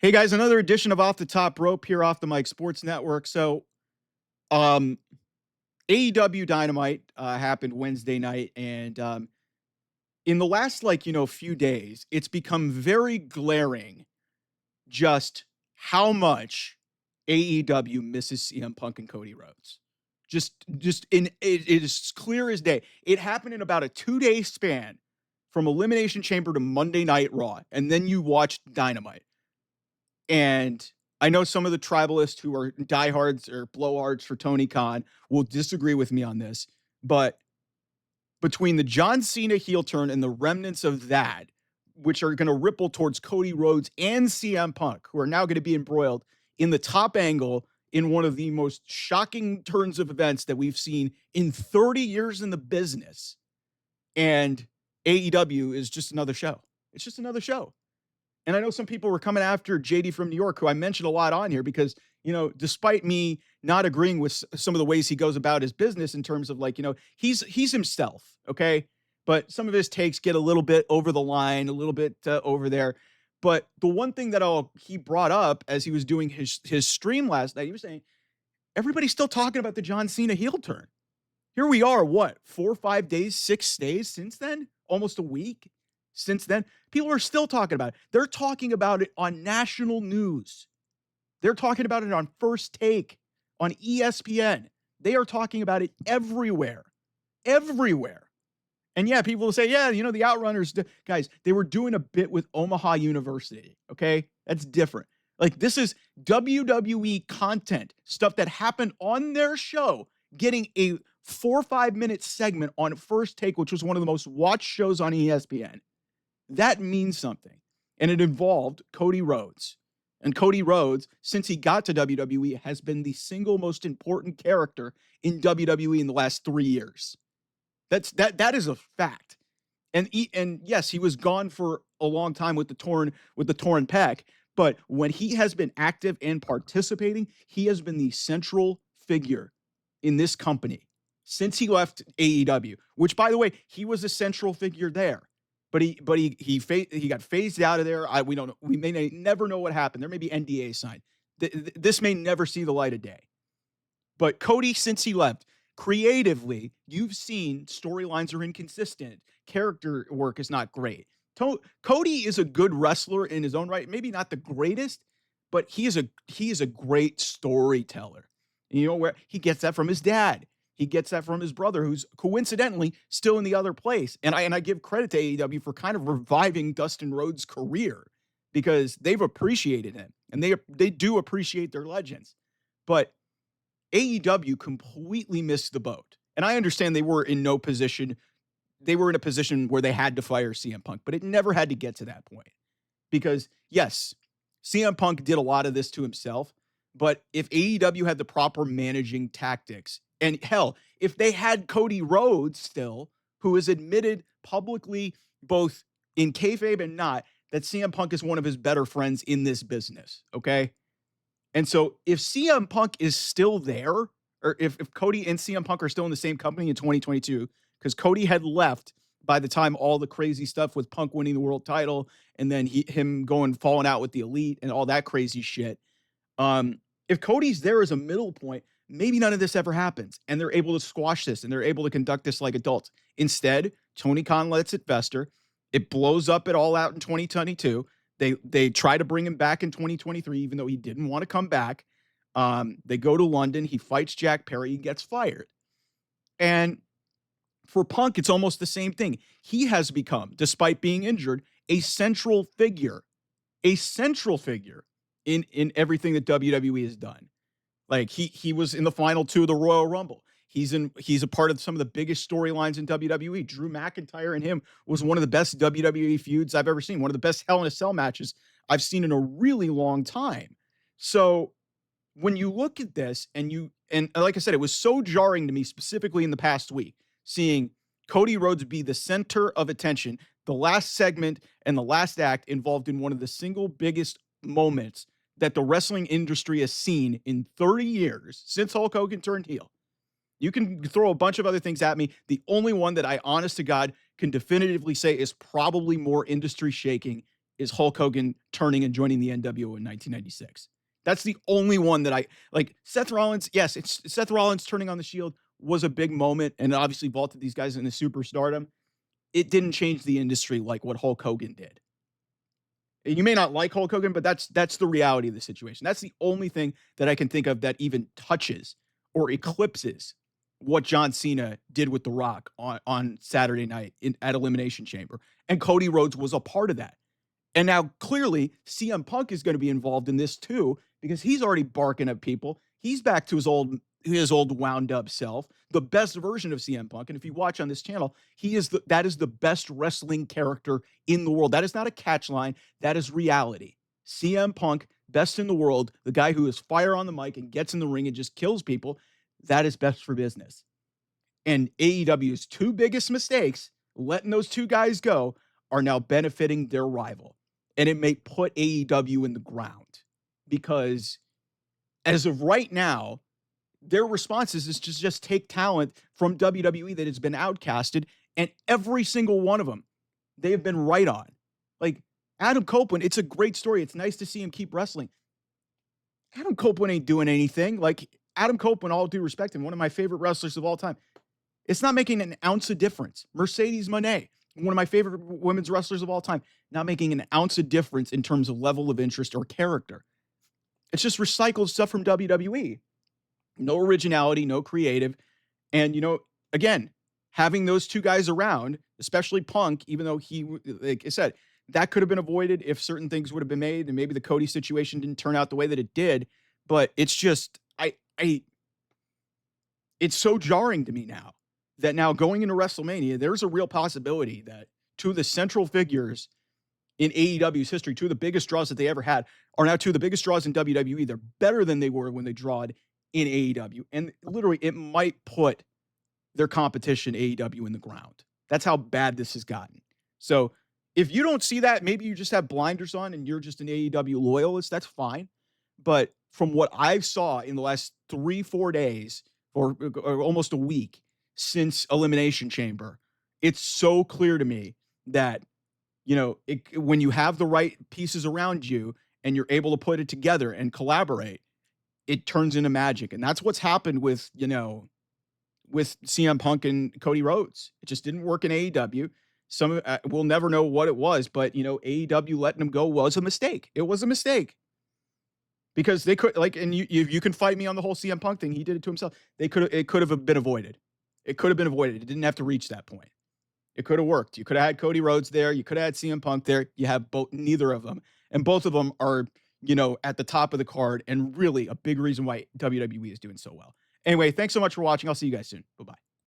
Hey guys, another edition of Off the Top Rope here off the Mike Sports Network. Um, AEW Dynamite happened Wednesday night, and in the last few days, it's become very glaring just how much AEW misses CM Punk and Cody Rhodes. Just in it is clear as day. It happened in about a 2-day span from Elimination Chamber to Monday Night Raw, and then you watched Dynamite. And I know some of the tribalists who are diehards or blowhards for Tony Khan will disagree with me on this, but between the John Cena heel turn and the remnants of that, which are going to ripple towards Cody Rhodes and CM Punk, who are now going to be embroiled in the top angle in one of the most shocking turns of events that we've seen in 30 years in the business. And AEW is just another show. It's just another show. And I know some people were coming after JD from New York, who I mentioned a lot on here because, despite me not agreeing with some of the ways he goes about his business in terms of he's himself. Okay. But some of his takes get a little bit over the line, a little bit over there. But the one thing that he brought up as he was doing his stream last night, he was saying, everybody's still talking about the John Cena heel turn. Here we are, 4 or 5 days, 6 days since then, almost a week since then. People are still talking about it. They're talking about it on national news. They're talking about it on First Take, on ESPN. They are talking about it everywhere. Everywhere. And yeah, people will say, the Outrunners, guys, they were doing a bit with Omaha University, okay? That's different. This is WWE content, stuff that happened on their show, getting a 4 or 5 minute segment on First Take, which was one of the most watched shows on ESPN. That means something. And it involved Cody Rhodes. And Cody Rhodes, since he got to WWE, has been the single most important character in WWE in the last 3 years. That is a fact. And yes, he was gone for a long time with the torn pec, but when he has been active and participating, he has been the central figure in this company since he left AEW, which, by the way, he was a central figure there. But he got phased out of there. We don't know. We may never know what happened. There may be NDA signed. This may never see the light of day. But Cody, since he left, creatively, you've seen storylines are inconsistent. Character work is not great. Cody is a good wrestler in his own right. Maybe not the greatest, but he is a great storyteller. And you know where he gets that from? His dad. He gets that from his brother, who's coincidentally still in the other place. And I give credit to AEW for kind of reviving Dustin Rhodes' career because they've appreciated him and they do appreciate their legends. But AEW completely missed the boat. And I understand they were in no position. They were in a position where they had to fire CM Punk, but it never had to get to that point. Because yes, CM Punk did a lot of this to himself. But if AEW had the proper managing tactics, and hell, if they had Cody Rhodes still, who has admitted publicly, both in kayfabe and not, that CM Punk is one of his better friends in this business, okay? And so if CM Punk is still there, or if Cody and CM Punk are still in the same company in 2022, because Cody had left by the time all the crazy stuff with Punk winning the world title and then him falling out with the Elite and all that crazy shit. If Cody's there as a middle point, maybe none of this ever happens and they're able to squash this and they're able to conduct this like adults. Instead, Tony Khan lets it fester. It blows up it all out in 2022. They try to bring him back in 2023, even though he didn't want to come back. They go to London. He fights Jack Perry. He gets fired. And for Punk, it's almost the same thing. He has become, despite being injured, a central figure in everything that WWE has done. Like he was in the final 2 of the Royal Rumble. He's a part of some of the biggest storylines in WWE. Drew McIntyre and him was one of the best WWE feuds I've ever seen. One of the best Hell in a Cell matches I've seen in a really long time. So when you look at this and like I said, it was so jarring to me specifically in the past week, seeing Cody Rhodes be the center of attention, the last segment and the last act involved in one of the single biggest moments that the wrestling industry has seen in 30 years since Hulk Hogan turned heel. You can throw a bunch of other things at me. The only one that I, honest to God, can definitively say is probably more industry shaking is Hulk Hogan turning and joining the NWO in 1996. That's the only one that I like. Seth Rollins, yes, it's Seth Rollins turning on the Shield was a big moment and obviously vaulted these guys into superstardom. It didn't change the industry like what Hulk Hogan did. You may not like Hulk Hogan, but that's the reality of the situation. That's the only thing that I can think of that even touches or eclipses what John Cena did with The Rock on Saturday night at Elimination Chamber. And Cody Rhodes was a part of that. And now clearly CM Punk is going to be involved in this too, because he's already barking at people. He's back to his old wound up self, the best version of CM Punk. And if you watch on this channel, that is the best wrestling character in the world. That is not a catch line. That is reality. CM Punk, best in the world, the guy who is fire on the mic and gets in the ring and just kills people. That is best for business. And AEW's two biggest mistakes, letting those two guys go, are now benefiting their rival. And it may put AEW in the ground because as of right now, their response is to just take talent from WWE that has been outcasted, and every single one of them, they have been right on. Like Adam Copeland, it's a great story. It's nice to see him keep wrestling. Adam Copeland ain't doing anything. Like Adam Copeland, all due respect, and one of my favorite wrestlers of all time. It's not making an ounce of difference. Mercedes Moné, one of my favorite women's wrestlers of all time, not making an ounce of difference in terms of level of interest or character. It's just recycled stuff from WWE. No originality, no creative. And, again, having those two guys around, especially Punk, even though like I said, that could have been avoided if certain things would have been made, and maybe the Cody situation didn't turn out the way that it did. But it's just, it's so jarring to me now that now going into WrestleMania, there's a real possibility that two of the central figures in AEW's history, two of the biggest draws that they ever had, are now two of the biggest draws in WWE. They're better than they were when they drawed in AEW. And literally, it might put their competition, AEW, in the ground. That's how bad this has gotten. So if you don't see that, maybe you just have blinders on and you're just an AEW loyalist. That's fine. But from what I saw in the last 3-4 days or almost a week since Elimination Chamber, it's so clear to me that, when you have the right pieces around you and you're able to put it together and collaborate, it turns into magic. And that's what's happened with CM Punk and Cody Rhodes. It just didn't work in AEW. We'll never know what it was, but AEW letting them go was a mistake. It was a mistake because they could and you can fight me on the whole CM Punk thing. He did it to himself. It could have been avoided. It could have been avoided. It didn't have to reach that point. It could have worked. You could have had Cody Rhodes there. You could have had CM Punk there. You have neither of them. And both of them are, at the top of the card and really a big reason why WWE is doing so well. Anyway, thanks so much for watching. I'll see you guys soon. Bye-bye.